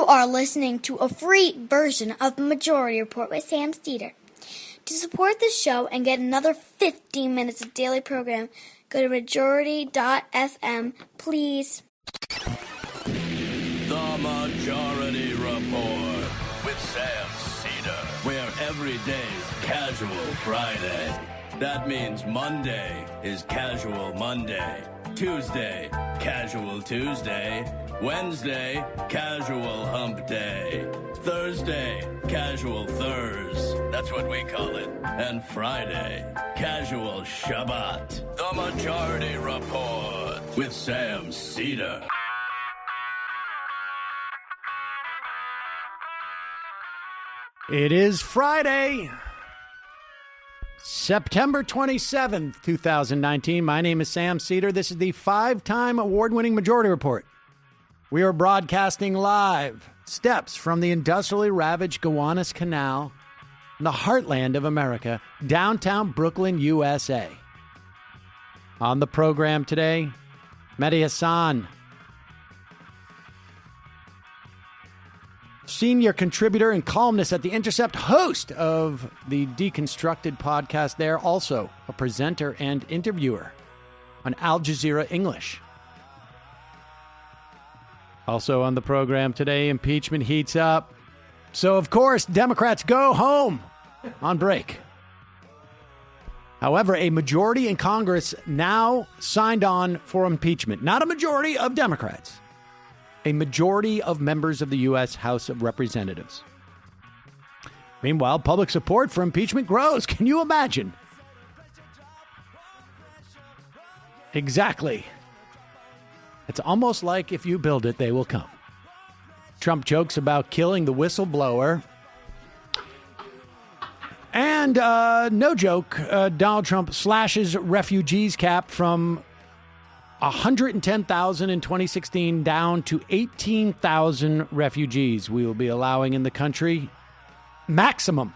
are listening to a free version of the Majority Report with Sam Steeder. To support the show and get another 15 minutes of daily program, go to majority.fm, please. The Majority Report with Sam Steeder, where every day's Casual Friday. That means Monday is Casual Monday, Tuesday, Casual Tuesday, Wednesday, Casual Hump Day, Thursday, Casual Thurs, that's what we call it, and Friday, Casual Shabbat. The Majority Report with Sam Steeder. It is Friday, September 27th, 2019. My name is Sam Steeder. This is the 5-time award-winning Majority Report. We are broadcasting live steps from the industrially ravaged Gowanus Canal in the heartland of America, downtown Brooklyn, USA. On the program today, Mehdi Hasan, senior contributor and columnist at the Intercept, host of the Deconstructed podcast there, also a presenter and interviewer on Al Jazeera English. Also on the program today, impeachment heats up. So, of course, Democrats go home on break. However, a majority in Congress now signed on for impeachment. Not a majority of Democrats. A majority of members of the U.S. House of Representatives. Meanwhile, public support for impeachment grows. Can you imagine? Exactly. It's almost like if you build it, they will come. Trump jokes about killing the whistleblower. And no joke, Donald Trump slashes refugees cap from 110,000 in 2016 down to 18,000 refugees we will be allowing in the country. Maximum.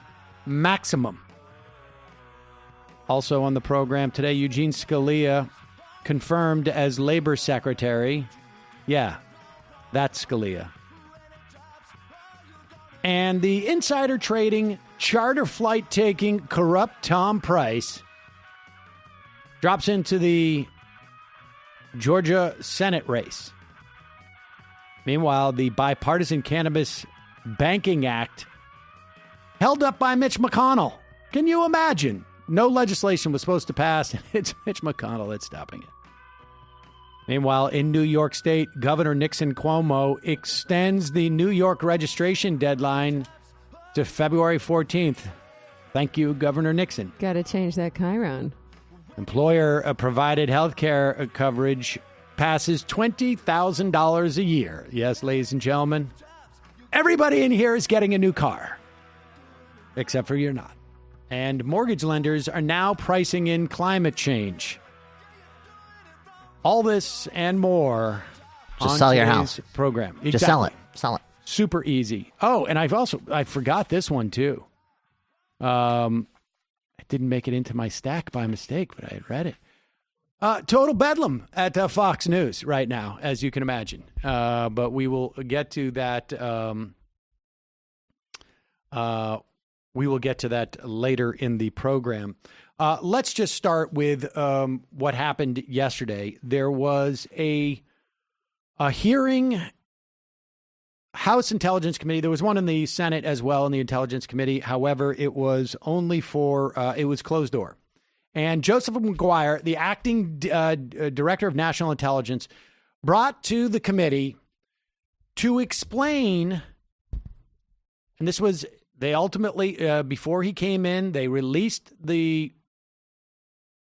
Also on the program today, Eugene Scalia confirmed as Labor Secretary. Yeah, that's Scalia. And the insider trading, charter flight taking, corrupt Tom Price drops into the Georgia Senate race. Meanwhile, the Bipartisan Cannabis Banking Act held up by Mitch McConnell. Can you imagine? No legislation was supposed to pass, and it's Mitch McConnell that's stopping it. Meanwhile, in New York State, Governor Nixon Cuomo extends the New York registration deadline to February 14th. Thank you, Governor Nixon. Got to change that chyron. Employer-provided health care coverage passes $20,000 a year. Yes, ladies and gentlemen, everybody in here is getting a new car, except for you're not. And mortgage lenders are now pricing in climate change. All this and more. Just sell your house. Program. Exactly. Just sell it. Sell it. Super easy. Oh, and I forgot this one too. I didn't make it into my stack by mistake, but I had read it. Total bedlam at Fox News right now, as you can imagine. But we will get to that. We will get to that later in the program. Let's just start with what happened yesterday. There was a hearing, House Intelligence Committee. There was one in the Senate as well in the Intelligence Committee. However, it was only for, it was closed door. And Joseph Maguire, the acting director of national intelligence, brought to the committee to explain, and this was, they ultimately, before he came in, they released the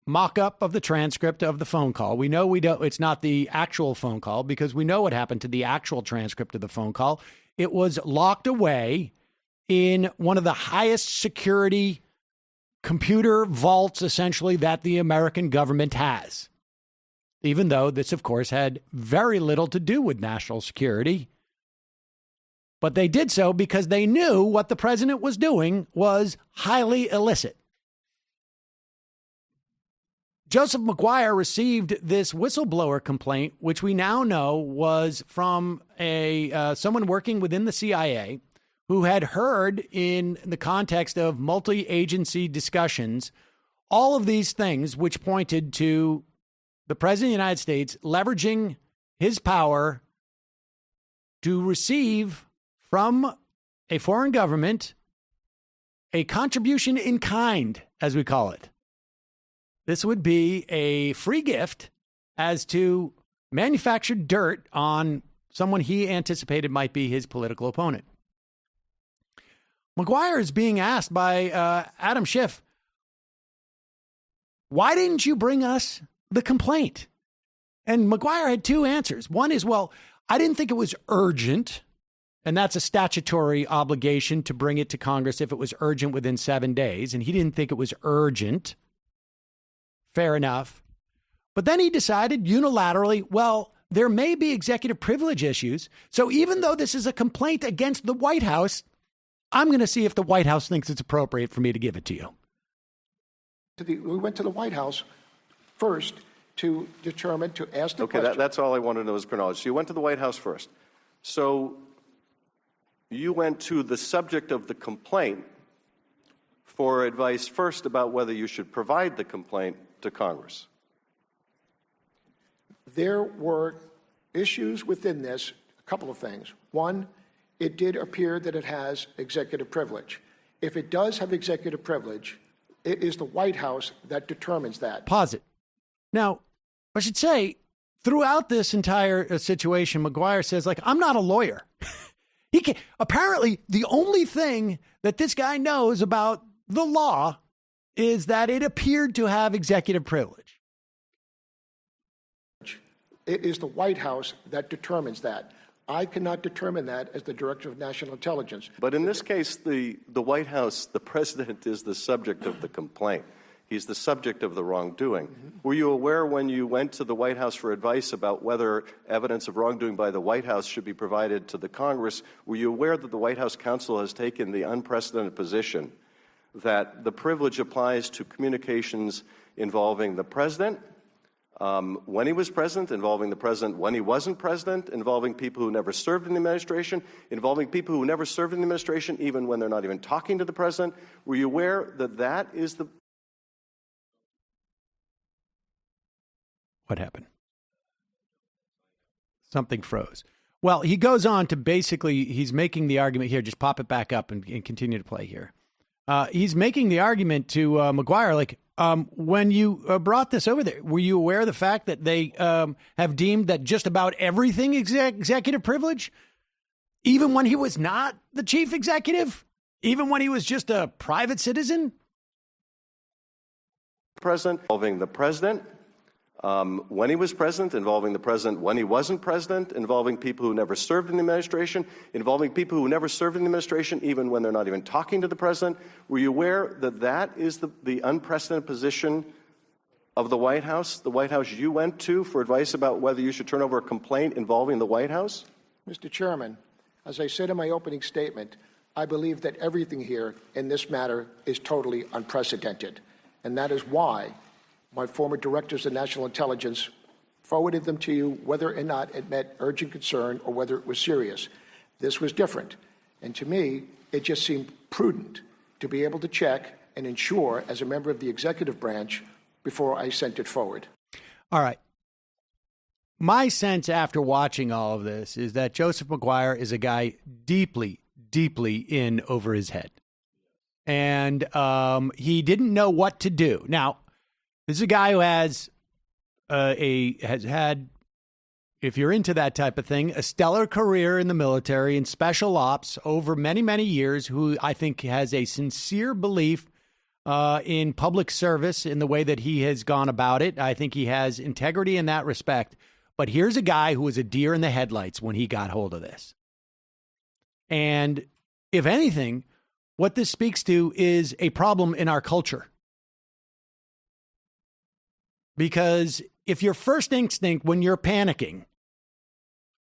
mock-up of the transcript of the phone call. We know it's not the actual phone call because we know what happened to the actual transcript of the phone call. It was locked away in one of the highest security computer vaults, essentially, that the American government has. Even though this, of course, had very little to do with national security. But they did so because they knew what the president was doing was highly illicit. Joseph Maguire received this whistleblower complaint, which we now know was from someone working within the CIA who had heard in the context of multi-agency discussions all of these things, which pointed to the president of the United States leveraging his power to receive from a foreign government a contribution in kind, as we call it. This would be a free gift as to manufactured dirt on someone he anticipated might be his political opponent. Maguire is being asked by Adam Schiff, why didn't you bring us the complaint? And Maguire had two answers. One is, well, I didn't think it was urgent. And that's a statutory obligation to bring it to Congress if it was urgent within 7 days. And he didn't think it was urgent. Fair enough. But then he decided unilaterally, well, there may be executive privilege issues. So even though this is a complaint against the White House, I'm going to see if the White House thinks it's appropriate for me to give it to you. We went to the White House first to determine, to ask the question. Okay, that's all I want to know is chronology. So you went to the White House first. So you went to the subject of the complaint for advice first about whether you should provide the complaint to Congress. There were issues within this, a couple of things. One, it did appear that it has executive privilege. If it does have executive privilege, it is the White House that determines that. Pause it. Now, I should say, throughout this entire situation, Maguire says, I'm not a lawyer. He can apparently the only thing that this guy knows about the law is that it appeared to have executive privilege. It is the White House that determines that. I cannot determine that as the Director of National Intelligence. But in this case, the White House, the president is the subject of the complaint. He's the subject of the wrongdoing. Were you aware when you went to the White House for advice about whether evidence of wrongdoing by the White House should be provided to the Congress, were you aware that the White House counsel has taken the unprecedented position that the privilege applies to communications involving the president, when he was president, involving the president when he wasn't president, involving people who never served in the administration, involving people who never served in the administration even when they're not even talking to the president? Were you aware that that is the... What happened? Something froze. Well, he goes on to basically, he's making the argument here. Just pop it back up and continue to play here. He's making the argument to Maguire, when you brought this over there, were you aware of the fact that they have deemed that just about everything is executive privilege? Even when he was not the chief executive? Even when he was just a private citizen? President, involving the president, when he was president, involving the president when he wasn't president, involving people who never served in the administration, involving people who never served in the administration even when they're not even talking to the president. Were you aware that that is the unprecedented position of the White House you went to for advice about whether you should turn over a complaint involving the White House? Mr. Chairman, as I said in my opening statement, I believe that everything here in this matter is totally unprecedented, and that is why my former directors of national intelligence forwarded them to you whether or not it met urgent concern or whether it was serious. This was different. And to me, it just seemed prudent to be able to check and ensure as a member of the executive branch before I sent it forward. All right. My sense after watching all of this is that Joseph Maguire is a guy deeply, deeply in over his head. And he didn't know what to do. Now, this is a guy who has had, if you're into that type of thing, a stellar career in the military and special ops over many, many years, who I think has a sincere belief in public service in the way that he has gone about it. I think he has integrity in that respect. But here's a guy who was a deer in the headlights when he got hold of this. And if anything, what this speaks to is a problem in our culture. Because if your first instinct when you're panicking,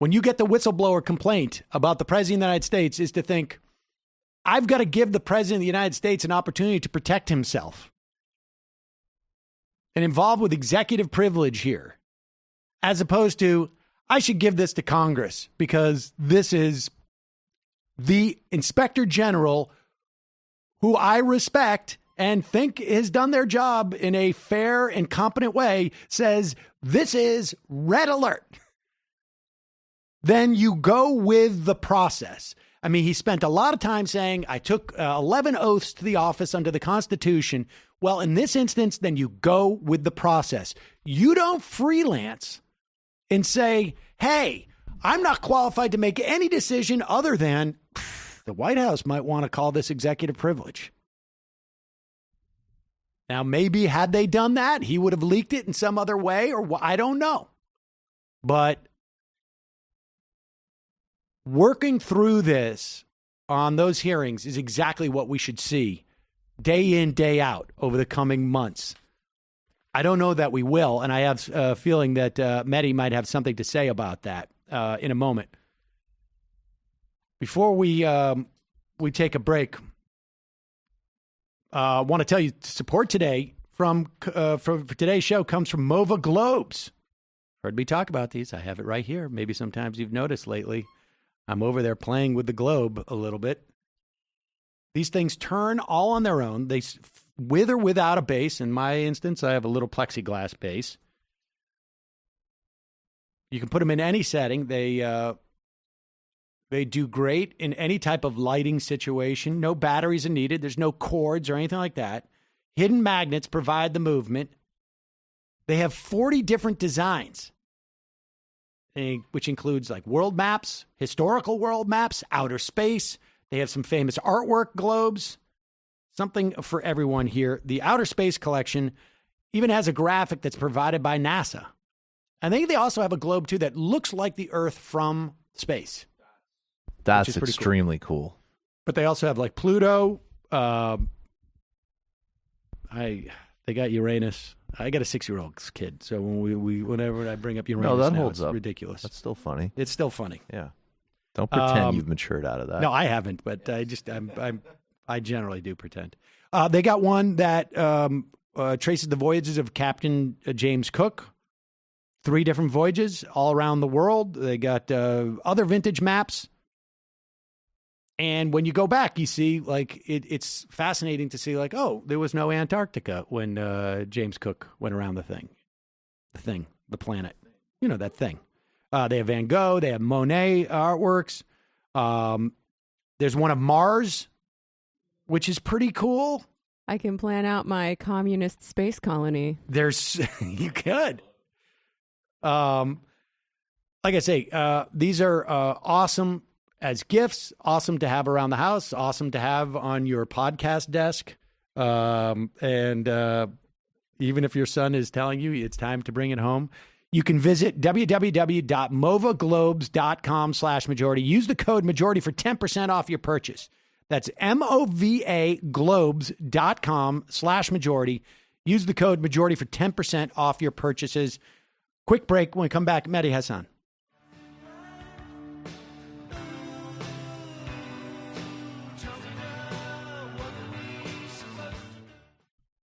when you get the whistleblower complaint about the president of the United States is to think, I've got to give the president of the United States an opportunity to protect himself. and involved with executive privilege here, as opposed to, I should give this to Congress because this is the Inspector General who I respect and think has done their job in a fair and competent way, says this is red alert. Then you go with the process. I mean, he spent a lot of time saying, I took 11 oaths to the office under the Constitution. Well, in this instance, then you go with the process. You don't freelance and say, hey, I'm not qualified to make any decision other than the White House might want to call this executive privilege. Now, maybe had they done that, he would have leaked it in some other way, or I don't know. But working through this on those hearings is exactly what we should see day in, day out over the coming months. I don't know that we will, and I have a feeling that Mehdi might have something to say about that in a moment. Before we take a break, I want to tell you support today for today's show comes from MOVA Globes. Heard me talk about these. I have it right here. Maybe sometimes you've noticed lately. I'm over there playing with the globe a little bit. These things turn all on their own. They with or without a base. In my instance, I have a little plexiglass base. You can put them in any setting. They do great in any type of lighting situation. No batteries are needed. There's no cords or anything like that. Hidden magnets provide the movement. They have 40 different designs, which includes like world maps, historical world maps, outer space. They have some famous artwork globes, something for everyone here. The Outer Space Collection even has a graphic that's provided by NASA. I think they also have a globe, too, that looks like the Earth from space. That's extremely cool. But they also have like Pluto. They got Uranus. I got a 6-year-old kid, so whenever I bring up Uranus, holds up. Ridiculous. That's still funny. It's still funny. Yeah. Don't pretend you've matured out of that. No, I haven't, but I generally do pretend. They got one that traces the voyages of Captain James Cook. 3 different voyages all around the world. They got other vintage maps. And when you go back, you see, like, it's fascinating to see, like, oh, there was no Antarctica when James Cook went around the planet. You know, that thing. They have Van Gogh. They have Monet artworks. There's one of Mars, which is pretty cool. I can plan out my communist space colony. You could. Like I say, these are awesome as gifts, awesome to have around the house, awesome to have on your podcast desk. And even if your son is telling you it's time to bring it home, you can visit www.movaglobes.com/majority. Use the code majority for 10% off your purchase. That's movaglobes.com/majority. Use the code majority for 10% off your purchases. Quick break. When we come back, Mehdi Hasan.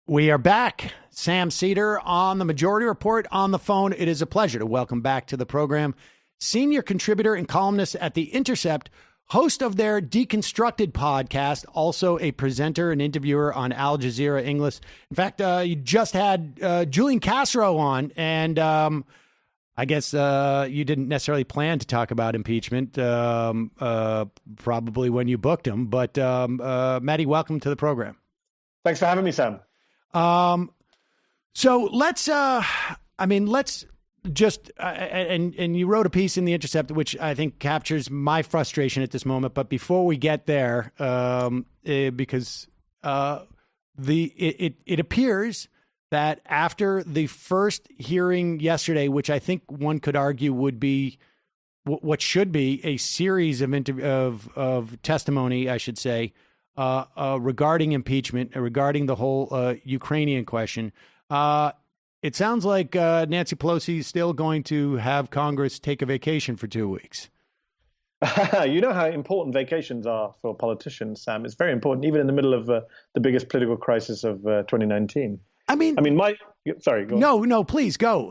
We are back. Sam Seder on the Majority Report on the phone. It is a pleasure to welcome back to the program senior contributor and columnist at The Intercept, host of their Deconstructed podcast, also a presenter and interviewer on Al Jazeera English. In fact, you just had Julian Castro on, and I guess you didn't necessarily plan to talk about impeachment, probably when you booked him. But Mehdi, welcome to the program. Thanks for having me, Sam. So let's just, and you wrote a piece in The Intercept, which I think captures my frustration at this moment. But before we get there, because it appears that after the first hearing yesterday, which I think one could argue would be what should be a series of testimony, I should say, regarding impeachment, regarding the whole Ukrainian question. It sounds like Nancy Pelosi is still going to have Congress take a vacation for 2 weeks. You know how important vacations are for politicians, Sam. It's very important, even in the middle of the biggest political crisis of 2019. I mean, Sorry, go on. No, please go.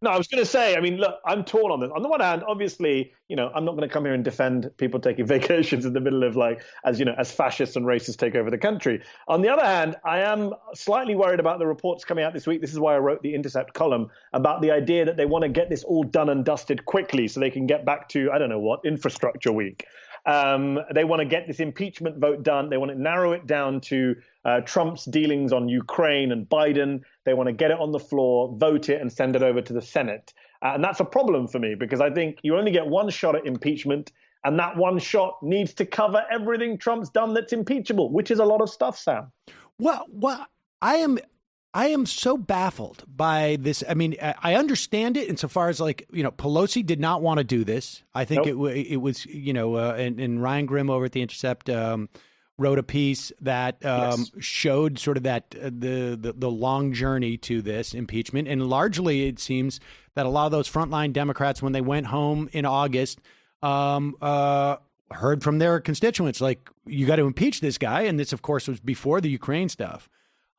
No, I was going to say, I mean, look, I'm torn on this. On the one hand, obviously, I'm not going to come here and defend people taking vacations in the middle of as fascists and racists take over the country. On the other hand, I am slightly worried about the reports coming out this week. This is why I wrote the Intercept column about the idea that they want to get this all done and dusted quickly so they can get back to, I don't know what, infrastructure week. They want to get this impeachment vote done. They want to narrow it down to Trump's dealings on Ukraine and Biden. They want to get it on the floor, vote it, and send it over to the Senate. And that's a problem for me because I think you only get one shot at impeachment, and that one shot needs to cover everything Trump's done that's impeachable, which is a lot of stuff, Sam. Well, I am so baffled by this. I mean, I understand it insofar as Pelosi did not want to do this. I think it was, and Ryan Grimm over at the Intercept wrote a piece that showed sort of that the long journey to this impeachment. And largely it seems that a lot of those frontline Democrats, when they went home in August, heard from their constituents, like, you got to impeach this guy. And this, of course, was before the Ukraine stuff.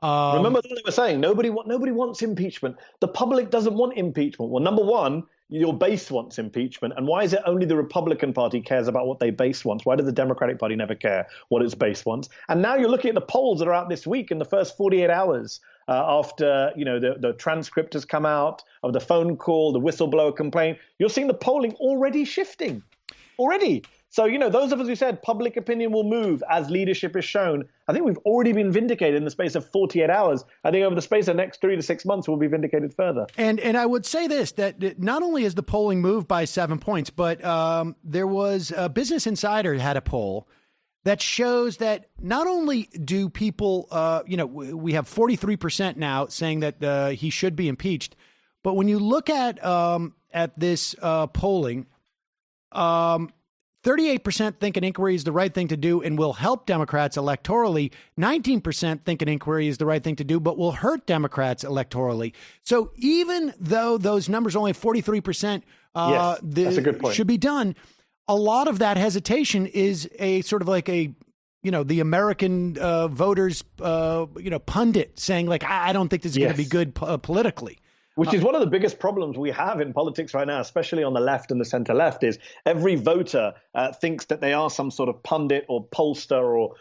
Remember what they were saying? Nobody wants impeachment. The public doesn't want impeachment. Well, number one, your base wants impeachment. And why is it only the Republican Party cares about what their base wants? Why does the Democratic Party never care what its base wants? And now you're looking at the polls that are out this week in the first 48 hours after the transcript has come out of the phone call, the whistleblower complaint. You're seeing the polling already shifting. Already. So, those of us who said public opinion will move as leadership is shown, I think we've already been vindicated in the space of 48 hours. I think over the space of the next 3 to 6 months, we'll be vindicated further. And I would say this, that not only has the polling moved by 7 points, but there was Business Insider had a poll that shows that not only do people, we have 43% now saying that he should be impeached, but when you look at this polling, 38% think an inquiry is the right thing to do and will help Democrats electorally. 19% think an inquiry is the right thing to do, but will hurt Democrats electorally. So even though those numbers only 43% that's a good point. should be done, a lot of that hesitation is a sort of like the American voters, pundit saying, like, I don't think this is going to be good politically. Which is one of the biggest problems we have in politics right now, especially on the left and the center left, is every voter thinks that they are some sort of pundit or pollster or,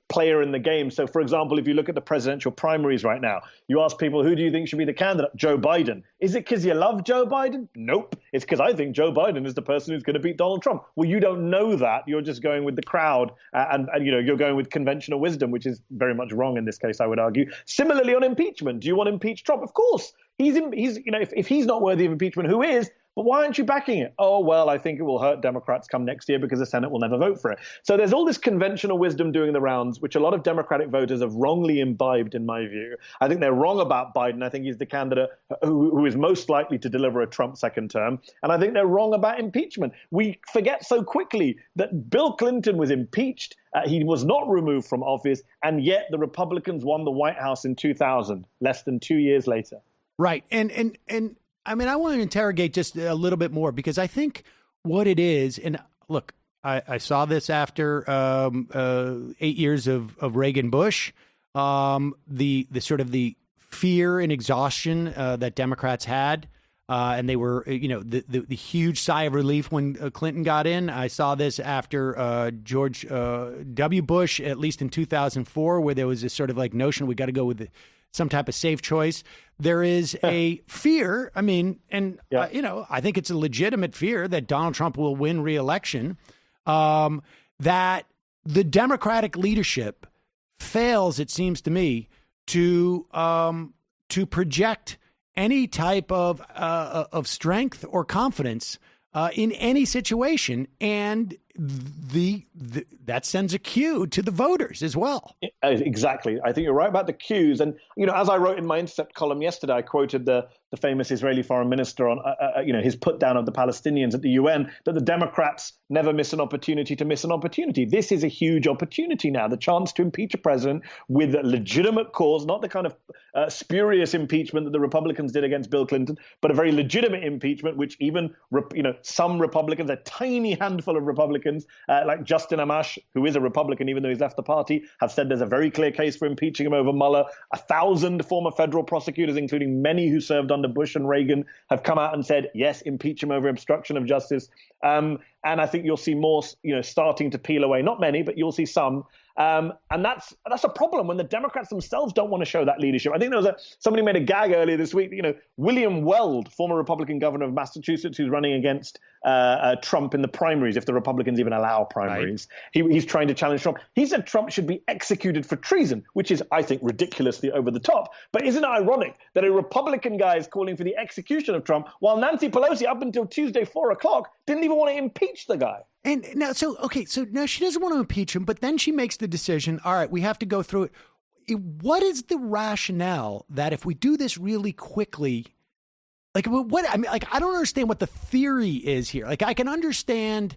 player in the game. So, for example, if you look at the presidential primaries right now, you ask people, who do you think should be the candidate? Joe Biden. Is it because you love Joe Biden? Nope. It's because I think Joe Biden is the person who's going to beat Donald Trump. Well, you don't know that. You're just going with the crowd and you're going with conventional wisdom, which is very much wrong in this case, I would argue. Similarly, on impeachment, do you want to impeach Trump? Of course. If he's not worthy of impeachment, who is? But why aren't you backing it? Oh, well, I think it will hurt Democrats come next year because the Senate will never vote for it. So there's all this conventional wisdom doing the rounds, which a lot of Democratic voters have wrongly imbibed, in my view. I think they're wrong about Biden. I think he's the candidate who is most likely to deliver a Trump second term. And I think they're wrong about impeachment. We forget so quickly that Bill Clinton was impeached. He was not removed from office. And yet the Republicans won the White House in 2000, less than 2 years later. Right. And I mean, I want to interrogate just a little bit more because I think what it is, and look, I saw this after 8 years of Reagan Bush, the sort of the fear and exhaustion that Democrats had. And they were, the huge sigh of relief when Clinton got in. I saw this after George W. Bush, at least in 2004, where there was this sort of like notion we got to go with some type of safe choice. There is a fear. I mean, and, I think it's a legitimate fear that Donald Trump will win re-election, that the Democratic leadership fails, it seems to me, to project any type of strength or confidence in any situation, and that sends a cue to the voters as well. Exactly. I think you're right about the cues. And, as I wrote in my Intercept column yesterday, I quoted the famous Israeli foreign minister on, his put down of the Palestinians at the UN, that the Democrats never miss an opportunity to miss an opportunity. This is a huge opportunity now, the chance to impeach a president with a legitimate cause, not the kind of spurious impeachment that the Republicans did against Bill Clinton, but a very legitimate impeachment, which even, some Republicans, a tiny handful of Republicans Republicans, like Justin Amash, who is a Republican, even though he's left the party, have said there's a very clear case for impeaching him over Mueller. 1,000 former federal prosecutors, including many who served under Bush and Reagan, have come out and said, yes, impeach him over obstruction of justice. And I think you'll see more, starting to peel away. Not many, but you'll see some. And that's a problem when the Democrats themselves don't want to show that leadership. I think there was somebody made a gag earlier this week. William Weld, former Republican governor of Massachusetts, who's running against Trump in the primaries, if the Republicans even allow primaries. Right. He's trying to challenge Trump. He said Trump should be executed for treason, which is, I think, ridiculously over the top. But isn't it ironic that a Republican guy is calling for the execution of Trump, while Nancy Pelosi, up until Tuesday, 4 o'clock, didn't even want to impeach the guy? And now, so now she doesn't want to impeach him, but then she makes the decision, all right, we have to go through it. What is the rationale that if we do this really quickly, I don't understand what the theory is here. Like, I can understand,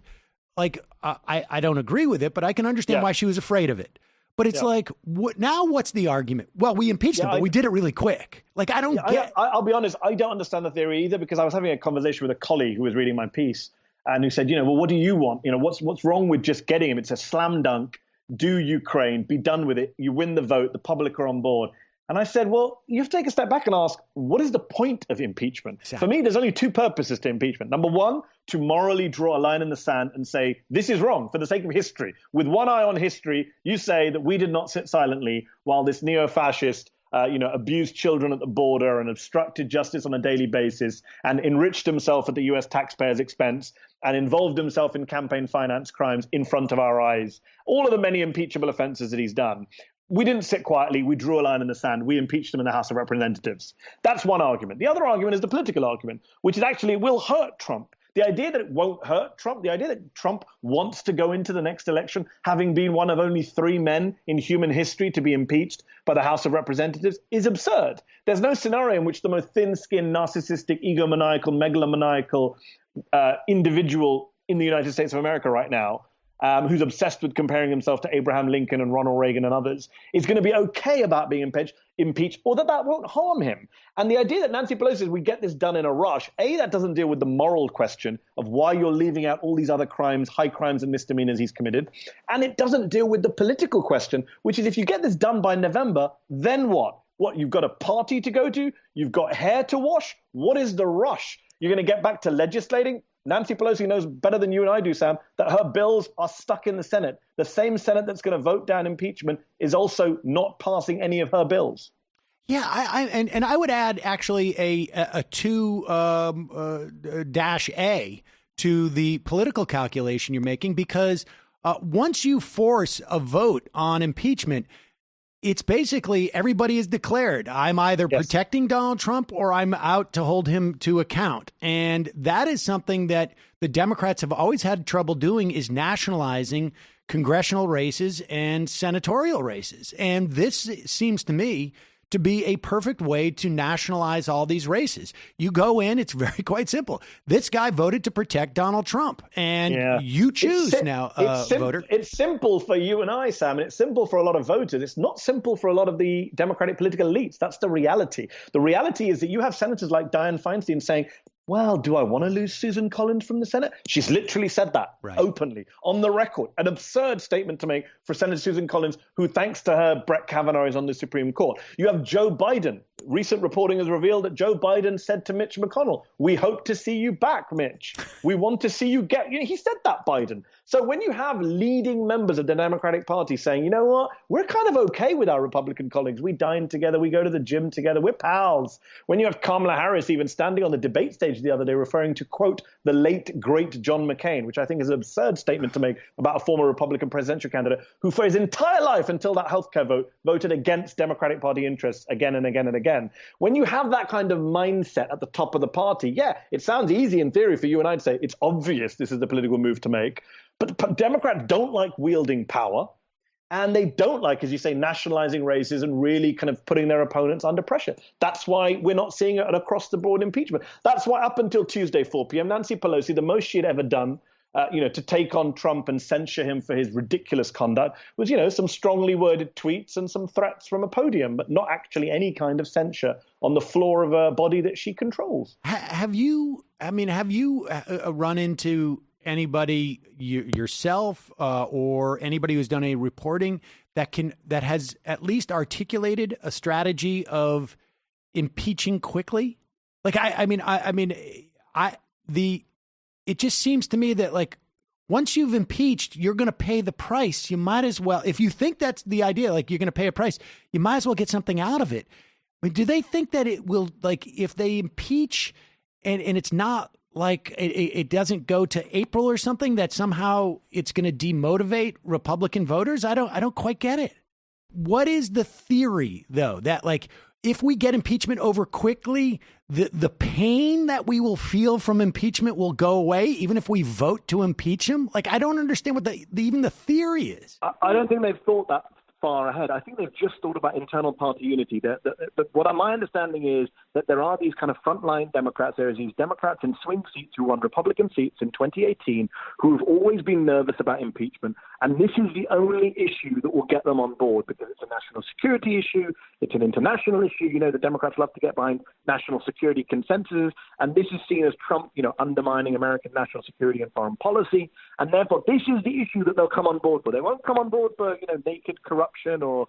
I don't agree with it, but I can understand why she was afraid of it. But it's what's the argument? Well, we impeached him, but we did it really quick. I don't get. I'll be honest, I don't understand the theory either, because I was having a conversation with a colleague who was reading my piece and who said, well, what do you want? What's wrong with just getting him? It's a slam dunk. Do Ukraine, be done with it. You win the vote. The public are on board. And I said, well, you have to take a step back and ask, what is the point of impeachment? Exactly. For me, there's only two purposes to impeachment. Number one, to morally draw a line in the sand and say, this is wrong for the sake of history. With one eye on history, you say that we did not sit silently while this neo-fascist abused children at the border and obstructed justice on a daily basis and enriched himself at the U.S. taxpayers' expense and involved himself in campaign finance crimes in front of our eyes. All of the many impeachable offenses that he's done. We didn't sit quietly. We drew a line in the sand. We impeached him in the House of Representatives. That's one argument. The other argument is the political argument, which is actually it will hurt Trump. The idea that it won't hurt Trump, the idea that Trump wants to go into the next election, having been one of only 3 men in human history to be impeached by the House of Representatives, is absurd. There's no scenario in which the most thin-skinned, narcissistic, egomaniacal, megalomaniacal individual in the United States of America right now, who's obsessed with comparing himself to Abraham Lincoln and Ronald Reagan and others, is going to be okay about being impeached, or that won't harm him. And the idea that Nancy Pelosi says we get this done in a rush, that doesn't deal with the moral question of why you're leaving out all these other crimes, high crimes and misdemeanors he's committed. And it doesn't deal with the political question, which is if you get this done by November, then what? What, you've got a party to go to? You've got hair to wash? What is the rush? You're going to get back to legislating? Nancy Pelosi knows better than you and I do, Sam, that her bills are stuck in the Senate. The same Senate that's going to vote down impeachment is also not passing any of her bills. Yeah, I would add actually a 2-A to the political calculation you're making, because once you force a vote on impeachment, it's basically everybody is declared. I'm either protecting Donald Trump or I'm out to hold him to account. And that is something that the Democrats have always had trouble doing, is nationalizing congressional races and senatorial races. And this seems to me to be a perfect way to nationalize all these races. You go in, it's quite simple. This guy voted to protect Donald Trump, and you choose voter. It's simple for you and I, Sam, and it's simple for a lot of voters. It's not simple for a lot of the Democratic political elites. That's the reality. The reality is that you have senators like Dianne Feinstein saying, well, do I want to lose Susan Collins from the Senate? She's literally said that openly on the record. An absurd statement to make for Senator Susan Collins, who, thanks to her, Brett Kavanaugh is on the Supreme Court. You have Joe Biden. Recent reporting has revealed that Joe Biden said to Mitch McConnell, we hope to see you back, Mitch. We want to see you get, he said that, Biden. So when you have leading members of the Democratic Party saying, you know what, we're kind of okay with our Republican colleagues. We dine together. We go to the gym together. We're pals. When you have Kamala Harris even standing on the debate stage the other day referring to, quote, the late, great John McCain, which I think is an absurd statement to make about a former Republican presidential candidate who for his entire life until that healthcare vote voted against Democratic Party interests again and again and again. When you have that kind of mindset at the top of the party, it sounds easy in theory for you and I to say it's obvious this is the political move to make. But Democrats don't like wielding power, and they don't like, as you say, nationalizing races and really kind of putting their opponents under pressure. That's why we're not seeing an across-the-board impeachment. That's why up until Tuesday, 4 p.m., Nancy Pelosi, the most she had ever done, to take on Trump and censure him for his ridiculous conduct was, some strongly worded tweets and some threats from a podium, but not actually any kind of censure on the floor of a body that she controls. Have you run into anybody, yourself or anybody who's done any reporting that has at least articulated a strategy of impeaching quickly? Like, it just seems to me that, like, once you've impeached, you're going to pay the price. You might as well, if you think that's the idea, like you're going to pay a price, you might as well get something out of it. I mean, do they think that it will, like, if they impeach and it's not like it doesn't go to April or something, that somehow it's going to demotivate Republican voters? I don't quite get it. What is the theory, though, that, like, if we get impeachment over quickly, the pain that we will feel from impeachment will go away, even if we vote to impeach him? Like, I don't understand what even the theory is. I don't think they've thought that far ahead. I think they've just thought about internal party unity. What my understanding is that there are these kind of frontline Democrats. There are these Democrats in swing seats who won Republican seats in 2018 who have always been nervous about impeachment. And this is the only issue that will get them on board, because it's a national security issue. It's an international issue. You know, the Democrats love to get behind national security consensus. And this is seen as Trump, undermining American national security and foreign policy. And therefore, this is the issue that they'll come on board for. They won't come on board for, naked corruption or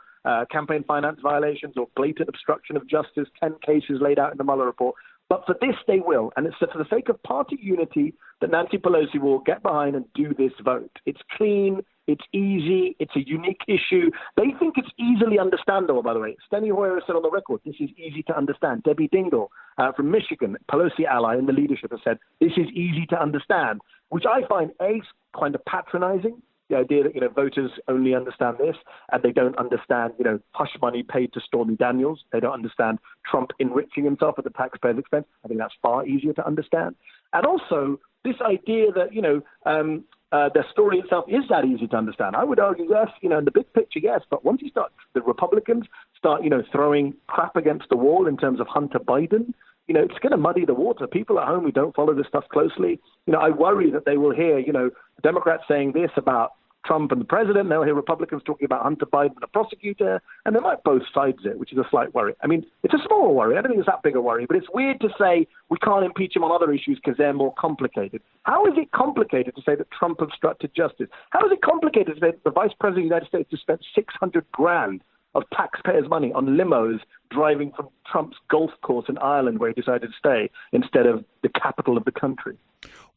campaign finance violations or blatant obstruction of justice, 10 cases laid out in the Mueller report. But for this, they will. And it's for the sake of party unity that Nancy Pelosi will get behind and do this vote. It's clean. It's easy. It's a unique issue. They think it's easily understandable, by the way. Steny Hoyer said on the record, this is easy to understand. Debbie Dingell from Michigan, Pelosi ally in the leadership, has said, this is easy to understand, which I find, A, kind of patronizing. The idea that, voters only understand this and they don't understand, hush money paid to Stormy Daniels. They don't understand Trump enriching himself at the taxpayer's expense. I think that's far easier to understand. And also this idea that, the story itself is that easy to understand. I would argue, yes, in the big picture, yes. But once the Republicans start, throwing crap against the wall in terms of Hunter Biden, it's going to muddy the water. People at home who don't follow this stuff closely, I worry that they will hear, Democrats saying this about Trump and the president. They'll hear Republicans talking about Hunter Biden and the prosecutor, and they might both sides it, which is a slight worry. I mean, it's a small worry. I don't think it's that big a worry, but it's weird to say we can't impeach him on other issues because they're more complicated. How is it complicated to say that Trump obstructed justice? How is it complicated to say that the vice president of the United States just spent $600,000 of taxpayers' money on limos driving from Trump's golf course in Ireland, where he decided to stay, instead of the capital of the country?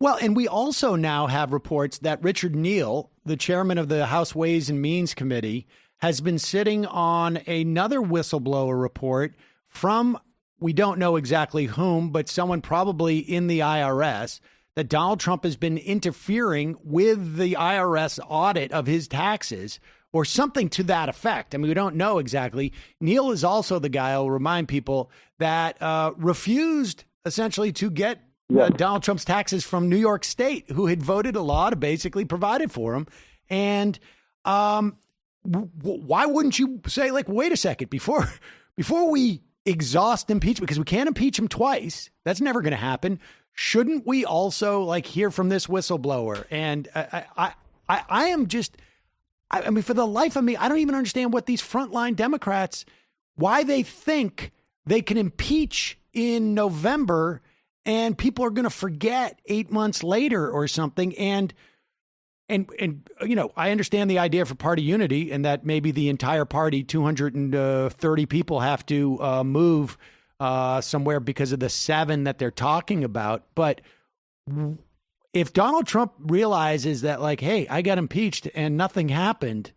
Well, and we also now have reports that Richard Neal, the chairman of the House Ways and Means Committee, has been sitting on another whistleblower report from, we don't know exactly whom, but someone probably in the IRS, that Donald Trump has been interfering with the IRS audit of his taxes, or something to that effect. I mean, we don't know exactly. Neal is also the guy, I'll remind people, that refused essentially to get Donald Trump's taxes from New York State, who had voted a law to basically provide it for him. And why wouldn't you say, like, wait a second, before we exhaust impeachment, because we can't impeach him twice, that's never going to happen, shouldn't we also, like, hear from this whistleblower? And I am just... I mean, for the life of me, I don't even understand what these frontline Democrats, why they think they can impeach in November and people are going to forget 8 months later or something. And I understand the idea for party unity and that maybe the entire party, 230 people, have to move somewhere because of the 7 that they're talking about. But if Donald Trump realizes that, like, hey, I got impeached and nothing happened,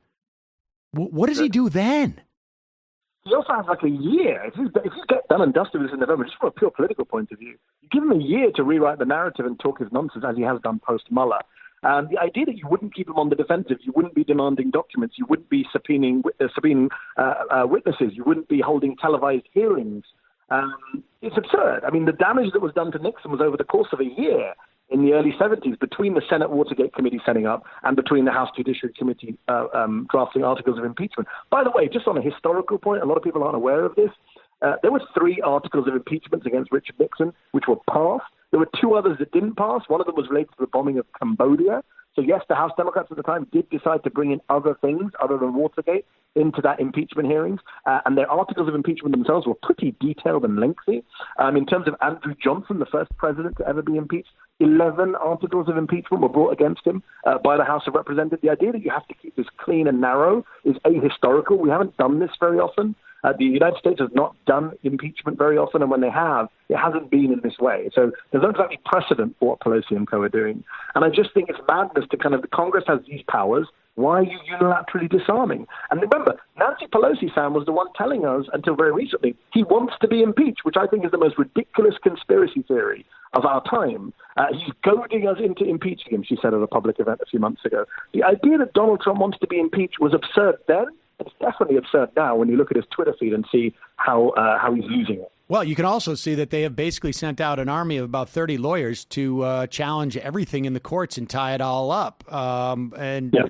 what does he do then? He also has like a year. If you get done and dusted with this in November, just from a pure political point of view, you give him a year to rewrite the narrative and talk his nonsense, as he has done post-Mueller. The idea that you wouldn't keep him on the defensive, you wouldn't be demanding documents, you wouldn't be subpoenaing witnesses, you wouldn't be holding televised hearings, it's absurd. I mean, the damage that was done to Nixon was over the course of a year in the early 70s, between the Senate Watergate Committee setting up and between the House Judiciary Committee drafting articles of impeachment. By the way, just on a historical point, a lot of people aren't aware of this. There were 3 articles of impeachment against Richard Nixon, which were passed. There were 2 others that didn't pass. One of them was related to the bombing of Cambodia. So yes, the House Democrats at the time did decide to bring in other things other than Watergate into that impeachment hearings. And their articles of impeachment themselves were pretty detailed and lengthy. In terms of Andrew Johnson, the first president to ever be impeached, 11 articles of impeachment were brought against him by the House of Representatives. The idea that you have to keep this clean and narrow is ahistorical. We haven't done this very often. The United States has not done impeachment very often, and when they have, it hasn't been in this way. So there's not exactly precedent for what Pelosi and co are doing. And I just think it's madness to the Congress has these powers. Why are you unilaterally disarming? And remember, Nancy Pelosi, Sam, was the one telling us until very recently he wants to be impeached, which I think is the most ridiculous conspiracy theory of our time. He's goading us into impeaching him, she said at a public event a few months ago. The idea that Donald Trump wants to be impeached was absurd then. It's definitely absurd now when you look at his Twitter feed and see how he's losing it. Well, you can also see that they have basically sent out an army of about 30 lawyers to challenge everything in the courts and tie it all up.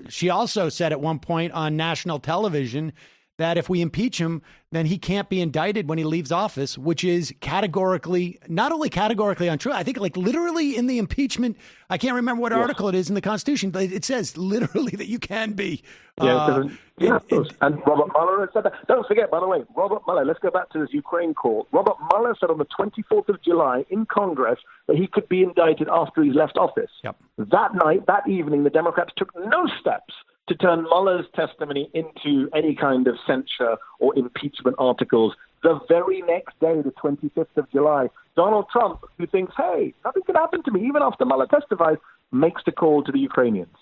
She also said at one point on national television that if we impeach him, then he can't be indicted when he leaves office, which is not only categorically untrue, I think literally in the impeachment, I can't remember what article it is in the Constitution, but it says literally that you can be. And Robert Mueller has said that. Don't forget, by the way, Robert Mueller, let's go back to this Ukraine court. Robert Mueller said on the 24th of July in Congress that he could be indicted after he's left office. Yep. That night, that evening, the Democrats took no steps to turn Mueller's testimony into any kind of censure or impeachment articles. The very next day, the 25th of July, Donald Trump, who thinks, hey, nothing could happen to me, even after Mueller testifies, makes the call to the Ukrainians.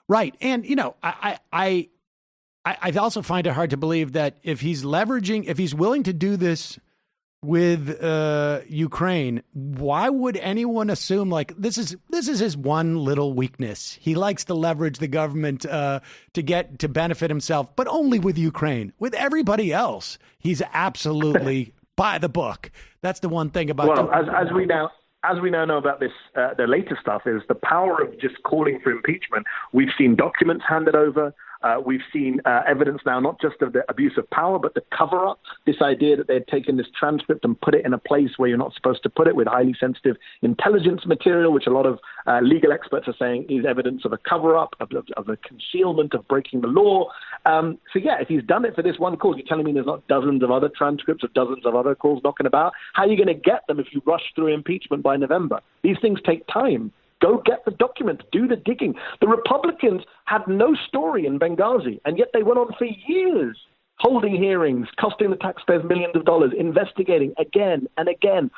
Right. And, I also find it hard to believe that if he's willing to do this with Ukraine, why would anyone assume this is his one little weakness? He likes to leverage the government to benefit himself, but only with Ukraine. With everybody else, he's absolutely by the book. That's the one thing about. Well, as we now know about this, the latest stuff is the power of just calling for impeachment. We've seen documents handed over. We've seen evidence now, not just of the abuse of power, but the cover-up, this idea that they'd taken this transcript and put it in a place where you're not supposed to put it with highly sensitive intelligence material, which a lot of legal experts are saying is evidence of a cover-up, of a concealment, of breaking the law. If he's done it for this one cause, you're telling me there's not dozens of other transcripts of dozens of other calls knocking about? How are you going to get them if you rush through impeachment by November? These things take time. Go get the documents, do the digging. The Republicans had no story in Benghazi, and yet they went on for years, holding hearings, costing the taxpayers millions of dollars, investigating again and again.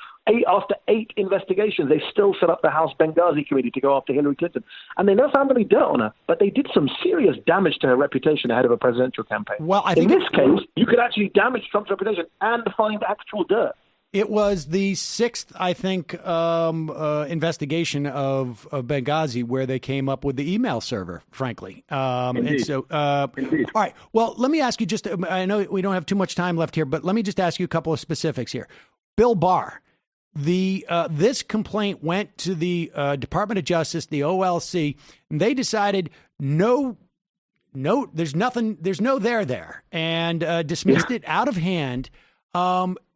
After 8 investigations, they still set up the House Benghazi Committee to go after Hillary Clinton. And they never found any dirt on her, but they did some serious damage to her reputation ahead of a presidential campaign. Well, I think in this case, you could actually damage Trump's reputation and find actual dirt. It was the 6th, I think, investigation of Benghazi where they came up with the email server, frankly. Indeed. And so, all right. Well, let me ask you I know we don't have too much time left here, but let me just ask you a couple of specifics here. Bill Barr, this complaint went to the Department of Justice, the OLC, and they decided no, there's nothing, there's no there, and dismissed it out of hand.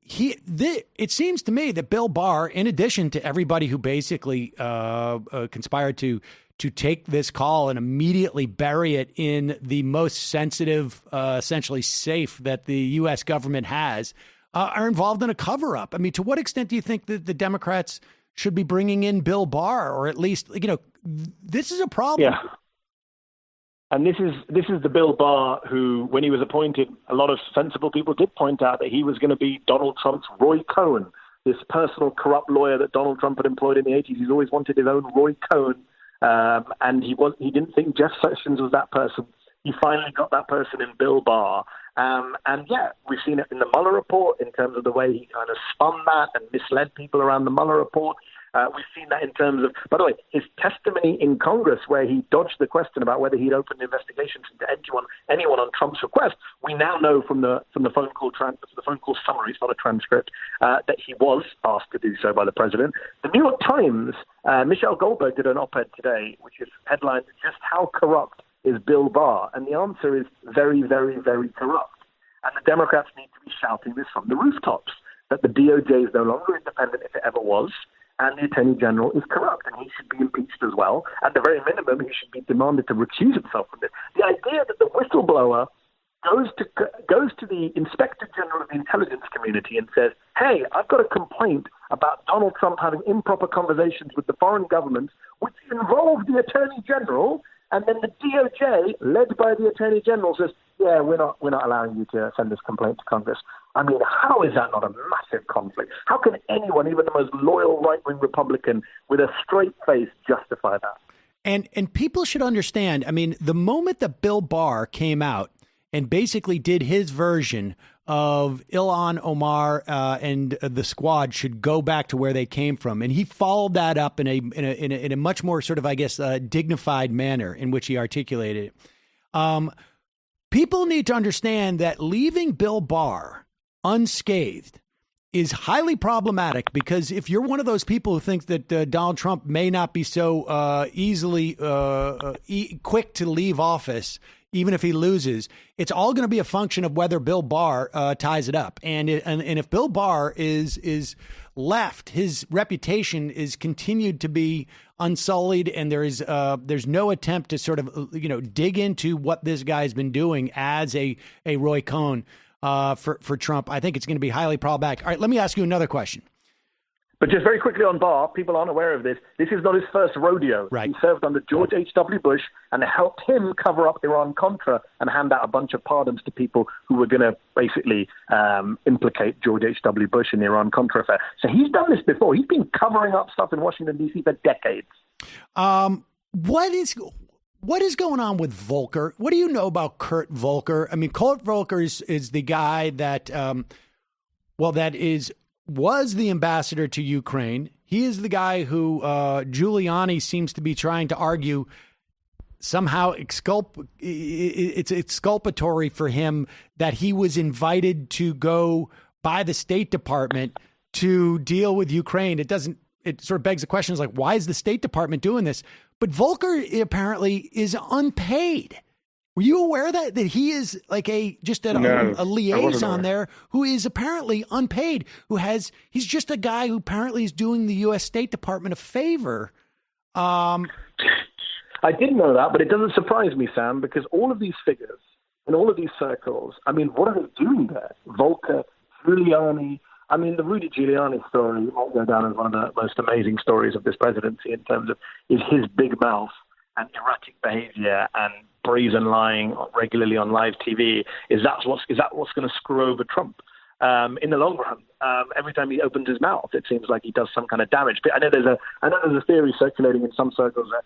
It seems to me that Bill Barr, in addition to everybody who basically conspired to take this call and immediately bury it in the most sensitive, essentially safe that the U.S. government has, are involved in a cover-up. I mean, to what extent do you think that the Democrats should be bringing in Bill Barr, or at least, this is a problem. Yeah. And this is the Bill Barr who, when he was appointed, a lot of sensible people did point out that he was going to be Donald Trump's Roy Cohn, this personal corrupt lawyer that Donald Trump had employed in the 80s. He's always wanted his own Roy Cohn, and he didn't think Jeff Sessions was that person. He finally got that person in Bill Barr. We've seen it in the Mueller report in terms of the way he kind of spun that and misled people around the Mueller report. We've seen that in terms of, by the way, his testimony in Congress, where he dodged the question about whether he'd opened investigations into anyone on Trump's request. We now know from the phone call summary, it's not a transcript, that he was asked to do so by the president. The New York Times, Michelle Goldberg did an op-ed today, which is headlined "Just How Corrupt is Bill Barr?" And the answer is very, very, very corrupt. And the Democrats need to be shouting this from the rooftops, that the DOJ is no longer independent if it ever was, and the Attorney General is corrupt, and he should be impeached as well. At the very minimum, he should be demanded to recuse himself from this. The idea that the whistleblower goes to the Inspector General of the Intelligence Community and says, hey, I've got a complaint about Donald Trump having improper conversations with the foreign governments, which involve the Attorney General, and then the DOJ, led by the Attorney General, says, yeah, we're not allowing you to send this complaint to Congress. I mean, how is that not a massive conflict? How can anyone, even the most loyal right-wing Republican, with a straight face, justify that? And people should understand, I mean, the moment that Bill Barr came out and basically did his version of Ilhan Omar and the squad should go back to where they came from, and he followed that up in a much more sort of, I guess, dignified manner in which he articulated it. People need to understand that leaving Bill Barr unscathed is highly problematic, because if you're one of those people who think that Donald Trump may not be so easily quick to leave office, even if he loses, it's all going to be a function of whether Bill Barr ties it up. And if Bill Barr is left, his reputation is continued to be unsullied, and there's no attempt to sort of dig into what this guy's been doing as a Roy Cohn for Trump. I think it's going to be highly problematic. All right, let me ask you another question. But just very quickly on Barr, people aren't aware of this. This is not his first rodeo. Right. He served under George H.W. Bush and helped him cover up Iran-Contra and hand out a bunch of pardons to people who were going to basically implicate George H.W. Bush in the Iran-Contra affair. So he's done this before. He's been covering up stuff in Washington, D.C. for decades. What is going on with Volker? What do you know about Kurt Volker? I mean, Kurt Volker is the guy that, was the ambassador to Ukraine. He is the guy who Giuliani seems to be trying to argue somehow it's exculpatory for him that he was invited to go by the State Department to deal with Ukraine. It sort of begs the question, like, why is the State Department doing this? But Volker apparently is unpaid. Were you aware that he is like a liaison there who is apparently unpaid, he's just a guy who apparently is doing the U.S. State Department a favor. I didn't know that, but it doesn't surprise me, Sam, because all of these figures and all of these circles, I mean, what are they doing there? Volker, Giuliani. I mean, the Rudy Giuliani story might go down as one of the most amazing stories of this presidency in terms of his big mouth and erratic behavior and brazen lying regularly on live TV. Is that what's going to screw over Trump in the long run? Every time he opens his mouth, it seems like he does some kind of damage. But I know there's a theory circulating in some circles that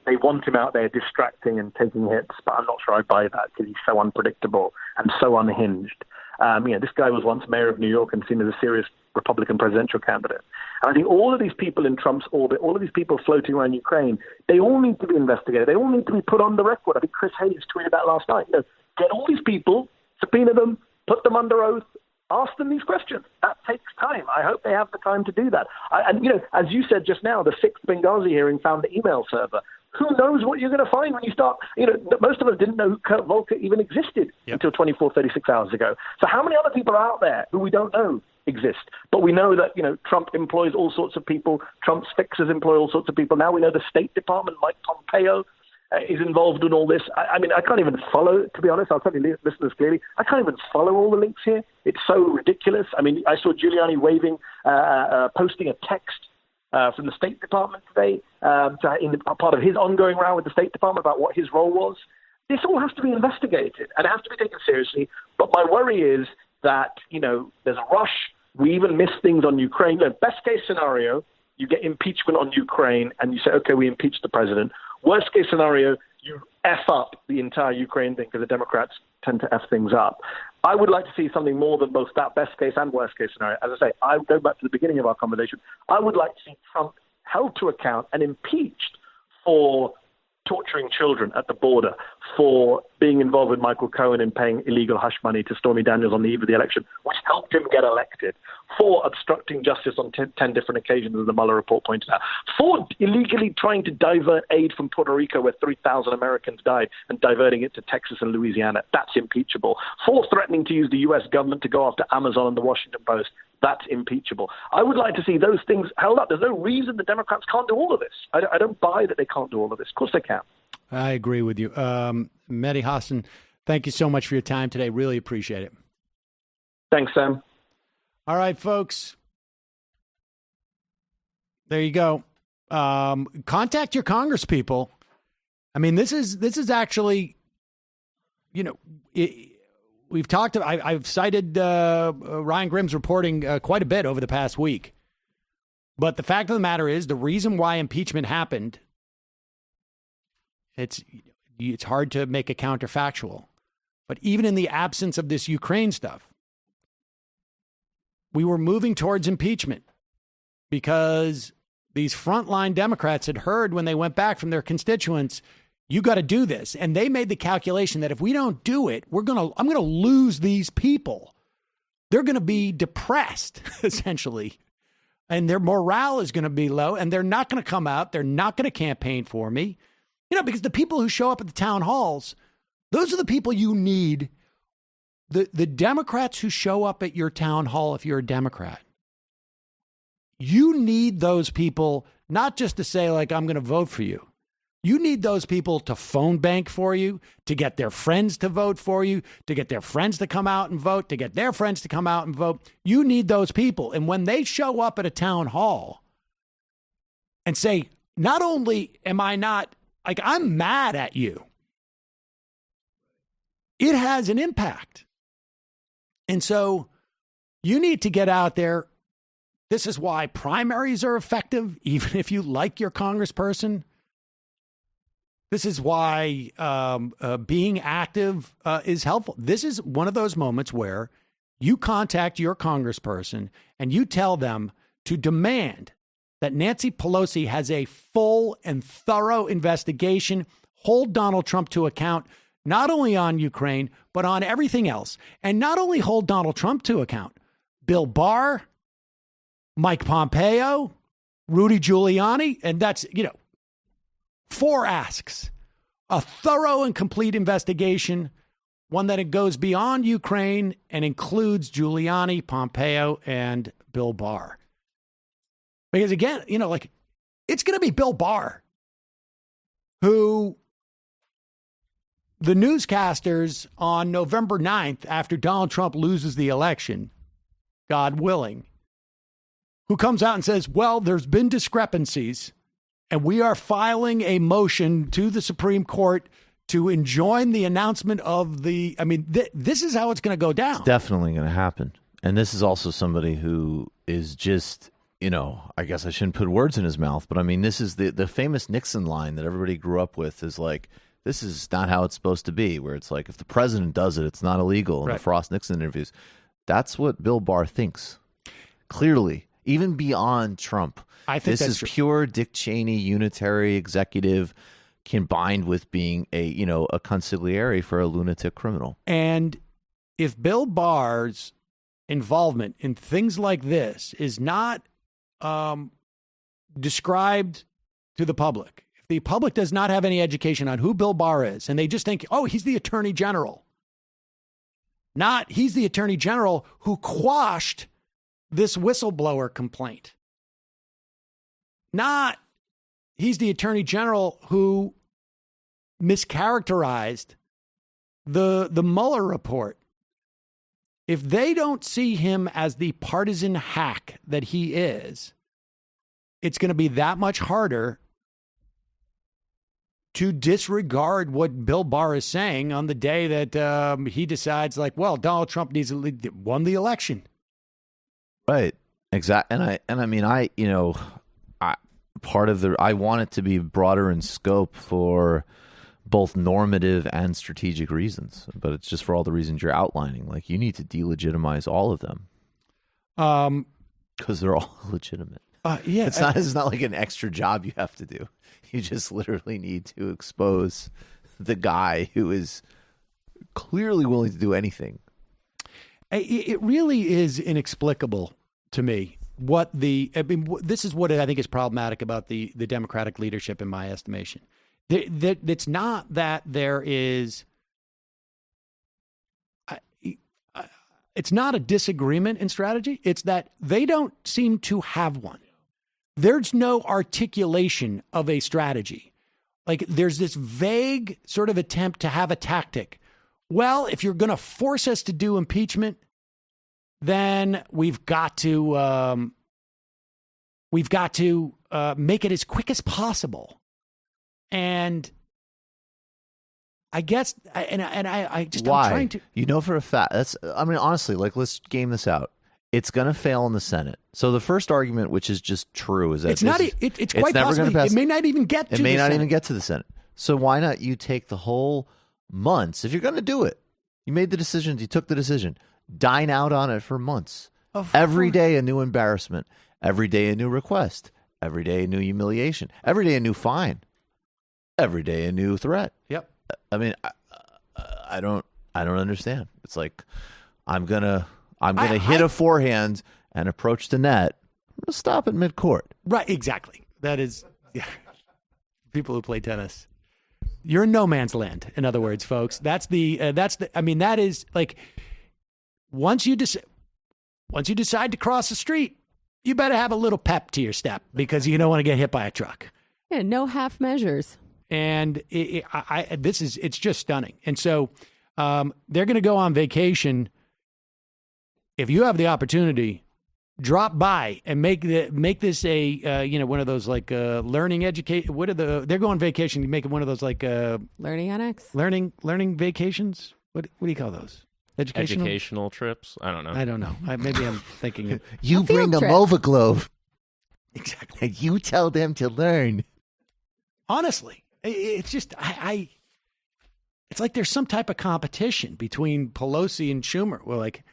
they want him out there distracting and taking hits, but I'm not sure I buy that because he's so unpredictable and so unhinged. This guy was once mayor of New York and seen as a serious Republican presidential candidate. And I think all of these people in Trump's orbit, all of these people floating around Ukraine, they all need to be investigated. They all need to be put on the record. I think Chris Hayes tweeted that last night. Get all these people, subpoena them, put them under oath, ask them these questions. That takes time. I hope they have the time to do that. As you said just now, the 6th Benghazi hearing found the email server. Who knows what you're going to find when you start? Most of us didn't know who Kurt Volker even existed until 24, 36 hours ago. So how many other people are out there who we don't know exist? But we know that, Trump employs all sorts of people. Trump's fixers employ all sorts of people. Now we know the State Department, Mike Pompeo, is involved in all this. I mean, I can't even follow, to be honest. I'll tell you listeners clearly, I can't even follow all the links here. It's so ridiculous. I mean, I saw Giuliani posting a text from the State Department today, in part of his ongoing row with the State Department about what his role was. This all has to be investigated and it has to be taken seriously. But my worry is that, there's a rush. We even miss things on Ukraine. Best case scenario, you get impeachment on Ukraine and you say, okay, we impeach the president. Worst case scenario, you F up the entire Ukraine thing because the Democrats tend to F things up. I would like to see something more than both that best case and worst case scenario. As I say, I go back to the beginning of our conversation. I would like to see Trump held to account and impeached for torturing children at the border, for being involved with Michael Cohen in paying illegal hush money to Stormy Daniels on the eve of the election, which helped him get elected, for obstructing justice on 10 different occasions, as the Mueller report pointed out, for illegally trying to divert aid from Puerto Rico, where 3,000 Americans died, and diverting it to Texas and Louisiana. That's impeachable. For threatening to use the U.S. government to go after Amazon and the Washington Post. That's impeachable. I would like to see those things held up. There's no reason the Democrats can't do all of this. I don't buy that they can't do all of this. Of course they can. I agree with you. Mehdi Hasan, Thank you so much for your time today. Really appreciate it. Thanks, Sam. All right, folks. There you go. Contact your Congress people. I mean, this is actually, we've talked. I've cited Ryan Grimm's reporting quite a bit over the past week. But the fact of the matter is, the reason why impeachment happened, it's hard to make a counterfactual. But even in the absence of this Ukraine stuff, we were moving towards impeachment because these frontline Democrats had heard when they went back from their constituents, you got to do this. And they made the calculation that if we don't do it, I'm going to lose these people. They're going to be depressed, essentially. And their morale is going to be low, and they're not going to come out. They're not going to campaign for me. Because the people who show up at the town halls, those are the people you need. The Democrats who show up at your town hall, if you're a Democrat, you need those people not just to say, like, I'm going to vote for you. You need those people to phone bank for you, to get their friends to vote for you, to get their friends to come out and vote, to get their friends to come out and vote. You need those people. And when they show up at a town hall and say, not only am I not, like, I'm mad at you, it has an impact. And so you need to get out there. This is why primaries are effective, even if you like your congressperson. This is why being active is helpful. This is one of those moments where you contact your congressperson and you tell them to demand that Nancy Pelosi has a full and thorough investigation, hold Donald Trump to account, not only on Ukraine, but on everything else. And not only hold Donald Trump to account, Bill Barr, Mike Pompeo, Rudy Giuliani, and that's, 4 asks. A thorough and complete investigation, one that it goes beyond Ukraine and includes Giuliani, Pompeo, and Bill Barr. Because again, it's going to be Bill Barr who the newscasters on November 9th, after Donald Trump loses the election, God willing, who comes out and says, well, there's been discrepancies and we are filing a motion to the Supreme Court to enjoin the announcement of the, this is how it's going to go down. It's definitely going to happen. And this is also somebody who is just, I guess I shouldn't put words in his mouth, but this is the famous Nixon line that everybody grew up with is like, this is not how it's supposed to be, where it's like, if the president does it, it's not illegal. In Right. the Frost-Nixon interviews, that's what Bill Barr thinks. Clearly, even beyond Trump. I think this is true. Pure Dick Cheney unitary executive combined with being a consigliere for a lunatic criminal. And if Bill Barr's involvement in things like this is not described to the public, if the public does not have any education on who Bill Barr is, and they just think, oh, he's the attorney general, not he's the attorney general who quashed this whistleblower complaint, not he's the attorney general who mischaracterized the Mueller report. If they don't see him as the partisan hack that he is, it's going to be that much harder to disregard what Bill Barr is saying on the day that he decides, like, well, Donald Trump won the election. Right. Exactly. I want it to be broader in scope for both normative and strategic reasons, but it's just for all the reasons you're outlining. Like, you need to delegitimize all of them because they're all legitimate. Yeah, it's not like an extra job you have to do. You just literally need to expose the guy who is clearly willing to do anything. It really is inexplicable to me this is what I think is problematic about the Democratic leadership, in my estimation. It's not that there is, it's not a disagreement in strategy. It's that they don't seem to have one. There's no articulation of a strategy. Like, there's this vague sort of attempt to have a tactic well, if you're going to force us to do impeachment, then we've got to make it as quick as possible. And I guess, I just, why? I'm trying to. You know for a fact, honestly, like, let's game this out. It's going to fail in the Senate. So the first argument, which is just true, is that it's not. It's quite never possibly. Pass. It may not even get. It may not even get to the Senate. So why not you take the whole months if you're going to do it? You made the decision. You took the decision. Dine out on it for months. Every day a new embarrassment. Every day a new request. Every day a new humiliation. Every day a new fine. Every day a new threat. Yep. I mean, I don't understand. It's like I'm gonna hit a forehand and approach the net. I'm gonna stop at midcourt. Right. Exactly. That is. Yeah. People who play tennis. You're in no man's land. In other words, folks, that is like, once you decide to cross the street, you better have a little pep to your step because you don't want to get hit by a truck. Yeah, no half measures. And it's just stunning. And so they're going to go on vacation. If you have the opportunity, drop by and make this a one of those like learning education. They're going on vacation. You make it one of those like learning annex, learning vacations. What do you call those? Educational trips. I don't know. Maybe I'm thinking of, you bring them over, Glove. Exactly. And you tell them to learn. Honestly, it's just it's like there's some type of competition between Pelosi and Schumer. We're like,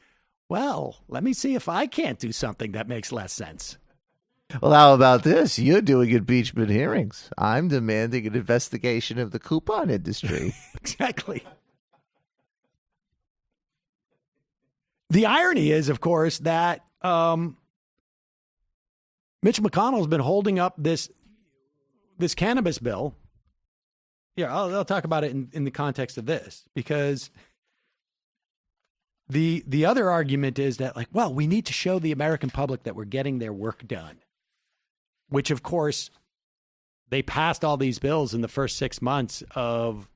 well, let me see if I can't do something that makes less sense. Well, how about this? You're doing impeachment hearings. I'm demanding an investigation of the coupon industry. Exactly. The irony is, of course, that Mitch McConnell's been holding up this cannabis bill. Yeah, I'll talk about it in the context of this, because the other argument is that, like, well, we need to show the American public that we're getting their work done, which, of course, they passed all these bills in the first 6 months of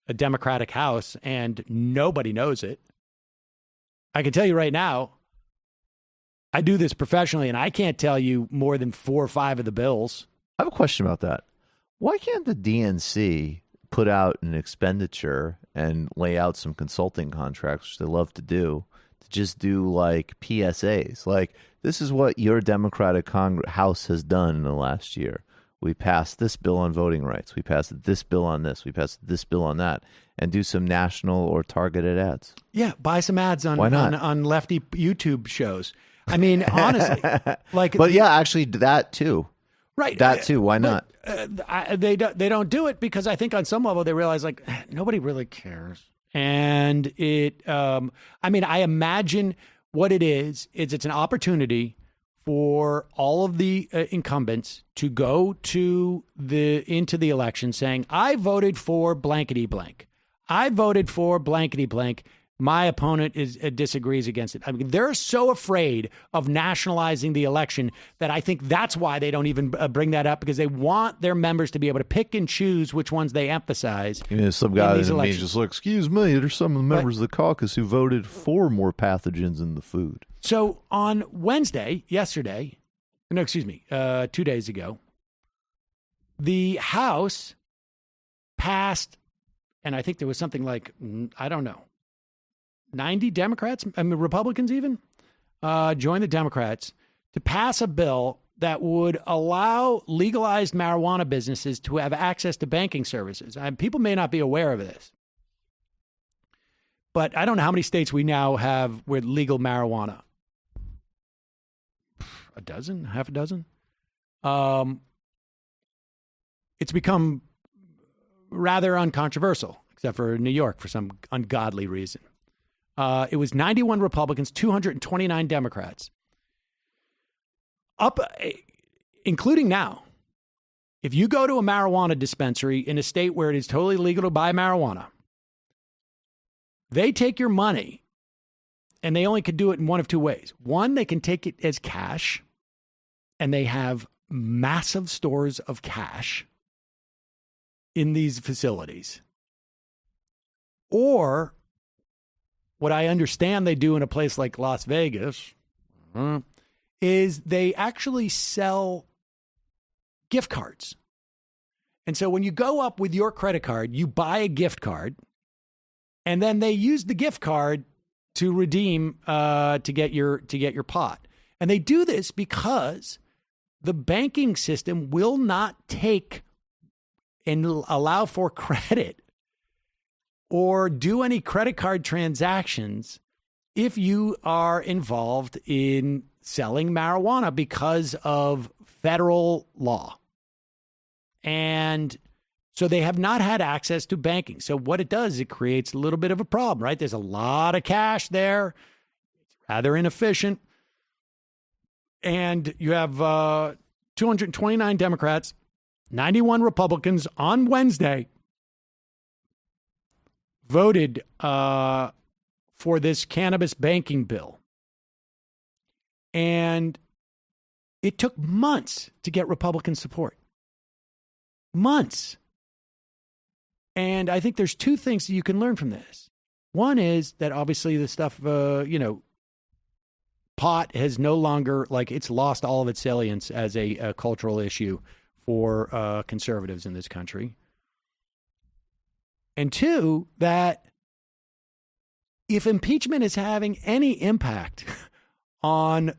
a Democratic House, and nobody knows it. I can tell you right now, I do this professionally, and I can't tell you more than 4 or 5 of the bills. I have a question about that. Why can't the DNC put out an expenditure and lay out some consulting contracts, which they love to do, to just do like PSAs? Like, this is what your Democratic House has done in the last year. We passed this bill on voting rights. We passed this bill on this. We passed this bill on that. And do some national or targeted ads. Yeah, buy some ads on lefty YouTube shows. I mean, honestly, but yeah, actually, that too. Right, that too. Why not? They don't do it because I think on some level they realize, like, nobody really cares. And I imagine what it is it's an opportunity for all of the incumbents to go into the election saying, I voted for blankety blank. I voted for blankety blank. My opponent disagrees against it. I mean, they're so afraid of nationalizing the election that I think that's why they don't even bring that up, because they want their members to be able to pick and choose which ones they emphasize. Some guys in me just like, excuse me, there's some of the members of the caucus who voted for more pathogens in the food. So on Wednesday, 2 days ago, the House passed, and I think there was something like, 90 Republicans even, joined the Democrats to pass a bill that would allow legalized marijuana businesses to have access to banking services. People may not be aware of this, but I don't know how many states we now have with legal marijuana. A dozen, half a dozen. It's become rather uncontroversial, except for New York for some ungodly reason. It was 91 Republicans, 229 Democrats. Including now, if you go to a marijuana dispensary in a state where it is totally legal to buy marijuana, they take your money, and they only could do it in one of two ways. One, they can take it as cash, and they have massive stores of cash in these facilities. Or what I understand they do in a place like Las Vegas is they actually sell gift cards. And so when you go up with your credit card, you buy a gift card, and then they use the gift card to redeem to get your pot. And they do this because the banking system will not take and allow for credit or do any credit card transactions if you are involved in selling marijuana because of federal law. And so they have not had access to banking. So what it does, it creates a little bit of a problem, right? There's a lot of cash there. It's rather inefficient. And you have 229 Democrats, 91 Republicans on Wednesday voted for this cannabis banking bill. And it took months to get Republican support. Months. And I think there's two things that you can learn from this. One is that obviously the stuff, pot has no longer, it's lost all of its salience as a cultural issue for conservatives in this country. And two, that if impeachment is having any impact on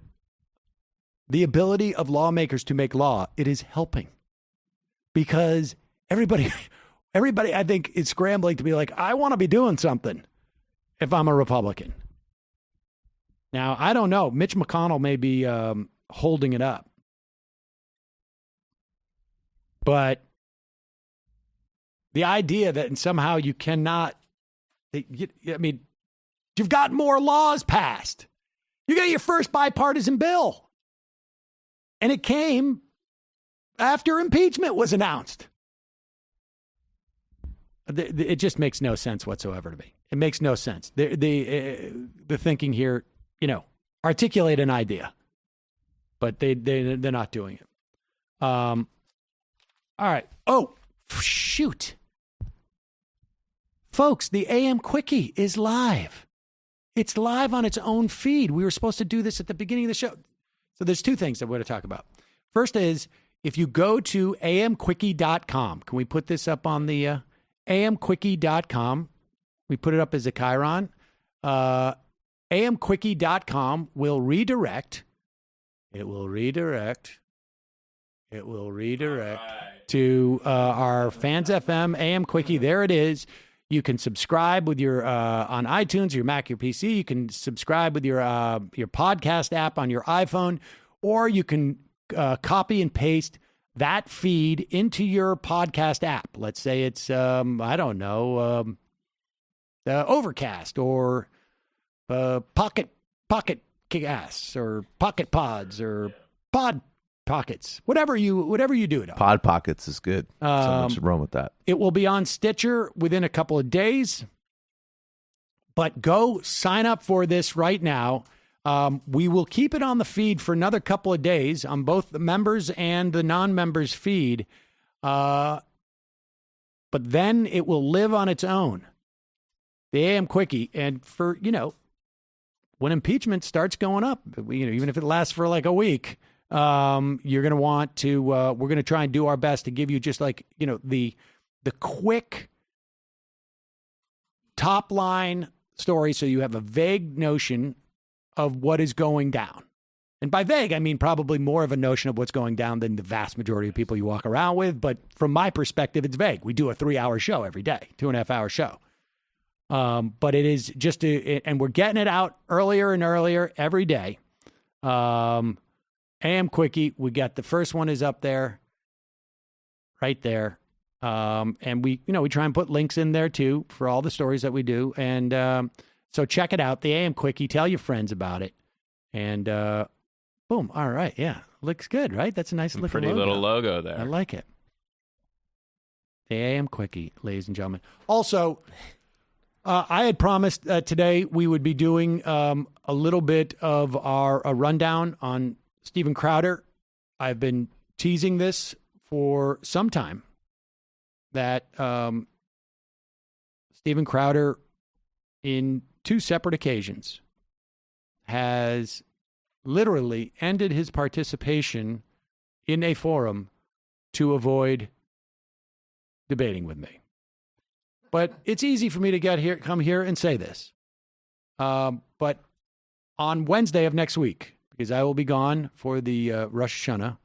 the ability of lawmakers to make law, it is helping. Because everybody, I think, is scrambling to be like, I want to be doing something if I'm a Republican. Now, I don't know. Mitch McConnell may be holding it up. But the idea that somehow you cannot, you've got more laws passed. You got your first bipartisan bill. And it came after impeachment was announced. It just makes no sense whatsoever to me. It makes no sense. The thinking here, articulate an idea, but they're not doing it. All right. Oh, shoot. Folks, the AM Quickie is live. It's live on its own feed. We were supposed to do this at the beginning of the show. So there's two things that we're going to talk about. First is, if you go to amquickie.com, can we put this up on the amquickie.com? We put it up as a chyron. amquickie.com will redirect. It will redirect to our Fans FM AM Quickie. There it is. You can subscribe with your on iTunes, your Mac, your PC. You can subscribe with your podcast app on your iPhone, or you can copy and paste that feed into your podcast app. Let's say it's Overcast or Pocket Casts or Pocket Pods or Pod Pockets, whatever you do. Pod Pockets is good. Someone should run with that. It will be on Stitcher within a couple of days, but go sign up for this right now. We will keep it on the feed for another couple of days on both the members and the non-members feed. But then it will live on its own. The AM Quickie. And for, when impeachment starts going up, even if it lasts for like a week, you're going to want to, we're going to try and do our best to give you just the quick top line story. So you have a vague notion of what is going down. And by vague, I mean probably more of a notion of what's going down than the vast majority of people you walk around with. But from my perspective, it's vague. We do a 3-hour show every day, 2.5-hour show. But it is just, and we're getting it out earlier and earlier every day. AM Quickie, we got the first one is up there, right there. And we try and put links in there too for all the stories that we do. And so check it out, the AM Quickie. Tell your friends about it. And boom. All right. Yeah. Looks good, right? That's a nice looking pretty logo. Little logo there. I like it. The AM Quickie, ladies and gentlemen. Also, I had promised today we would be doing a little bit of a rundown on Steven Crowder. I've been teasing this for some time, that Steven Crowder, in 2 separate occasions, has literally ended his participation in a forum to avoid debating with me. But it's easy for me to come here and say this. But on Wednesday of next week, because I will be gone for the Rosh Hashanah,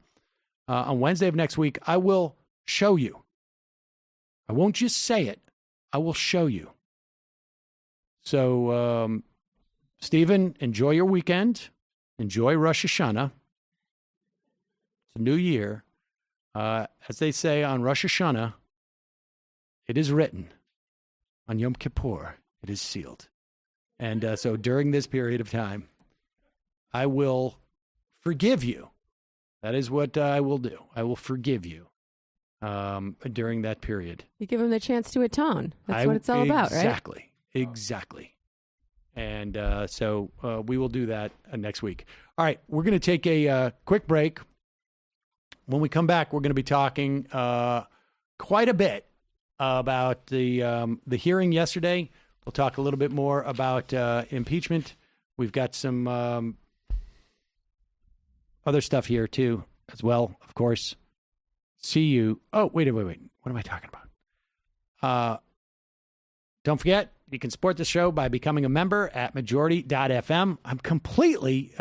on Wednesday of next week, I will show you. I won't just say it. I will show you. So, Stephen, enjoy your weekend. Enjoy Rosh Hashanah. It's a new year. As they say on Rosh Hashanah, it is written. On Yom Kippur, it is sealed. And so during this period of time, I will forgive you. That is what I will do. I will forgive you during that period. You give them the chance to atone. That's what it's all about, right? Exactly. And so we will do that next week. All right, we're going to take a quick break. When we come back, we're going to be talking quite a bit about the hearing yesterday. We'll talk a little bit more about impeachment. We've got some other stuff here, too, as well, of course. See you. Oh, wait. What am I talking about? Don't forget, you can support the show by becoming a member at majority.fm. I'm completely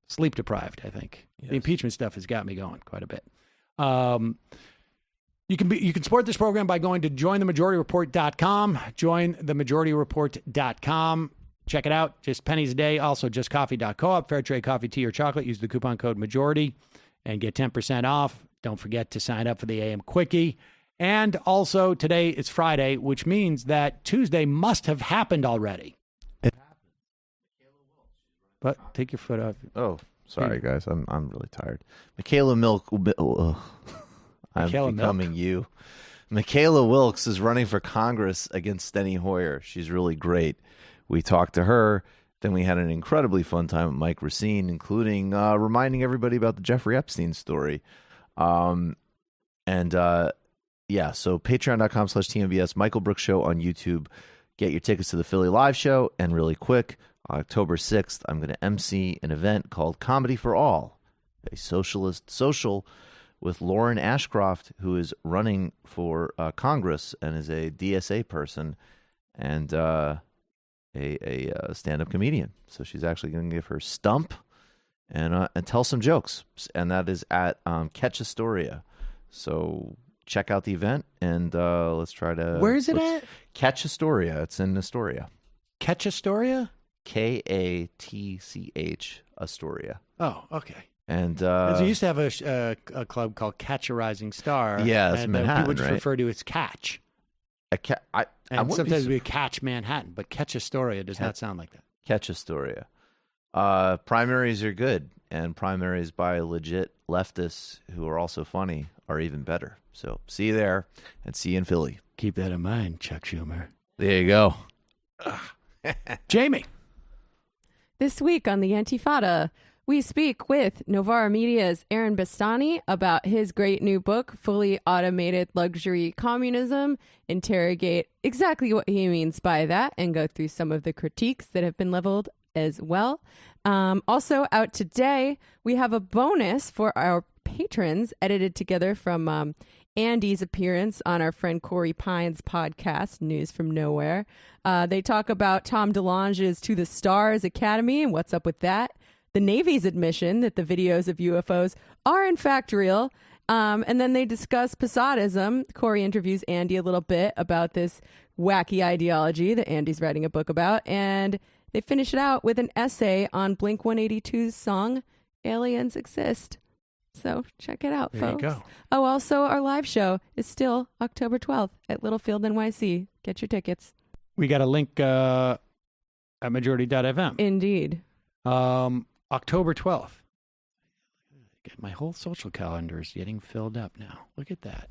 sleep deprived, I think. Yes. The impeachment stuff has got me going quite a bit. You can support this program by going to jointhemajorityreport.com, jointhemajorityreport.com. Check it out. Just pennies a day. Also, justcoffee.coop, fair trade coffee, tea, or chocolate. Use the coupon code MAJORITY and get 10% off. Don't forget to sign up for the AM Quickie. And also, today is Friday, which means that Tuesday must have happened already. It happened. But take your foot off. Oh, sorry, guys. I'm really tired. Michaela Milk. I'm becoming you. Michaela Wilkes is running for Congress against Steny Hoyer. She's really great. We talked to her. Then we had an incredibly fun time with Mike Racine, including reminding everybody about the Jeffrey Epstein story. So patreon.com/TMBS, Michael Brooks Show on YouTube. Get your tickets to the Philly Live Show. And really quick, October 6th, I'm going to MC an event called Comedy for All, a socialist social with Lauren Ashcroft, who is running for Congress and is a DSA person and a stand-up comedian. So she's actually going to give her stump and tell some jokes. And that is at Catch Astoria. So check out the event and let's try to... Where is it at? Catch Astoria. It's in Astoria. Catch Astoria? Katch Astoria. Oh, okay. And we used to have a club called Catch a Rising Star. Yeah, it's Manhattan, people just right? refer to it as Catch. Sometimes we Catch Manhattan, but Catch Astoria does not sound like that. Catch Astoria. Primaries are good, and primaries by legit leftists who are also funny are even better. So see you there, and see you in Philly. Keep that in mind, Chuck Schumer. There you go. Jamie. This week on the Antifada, we speak with Novara Media's Aaron Bastani about his great new book, Fully Automated Luxury Communism, interrogate exactly what he means by that, and go through some of the critiques that have been leveled as well. Also out today, we have a bonus for our patrons edited together from Andy's appearance on our friend Corey Pine's podcast, News from Nowhere. They talk about Tom DeLonge's To the Stars Academy and what's up with that. The Navy's admission that the videos of UFOs are in fact real. And then they discuss Posadism. Corey interviews Andy a little bit about this wacky ideology that Andy's writing a book about. And they finish it out with an essay on Blink-182's song, Aliens Exist. So check it out, folks. There you go. Oh, also our live show is still October 12th at Littlefield, NYC. Get your tickets. We got a link at majority.fm. Indeed. October 12th. My whole social calendar is getting filled up now. Look at that.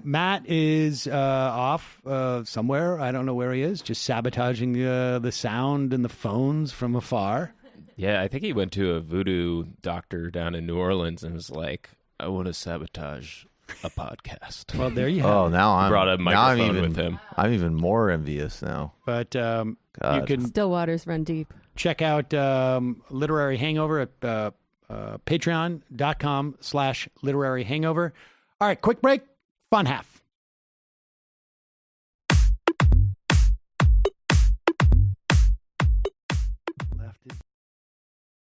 Matt is off somewhere. I don't know where he is. Just sabotaging the sound and the phones from afar. Yeah, I think he went to a voodoo doctor down in New Orleans and was like, I want to sabotage a podcast. Well, there you have. Oh, now I'm brought a microphone with him. I'm even more envious now. But you can Still waters run deep. check out Literary Hangover at patreon.com/literary hangover. All right, quick break. Fun half.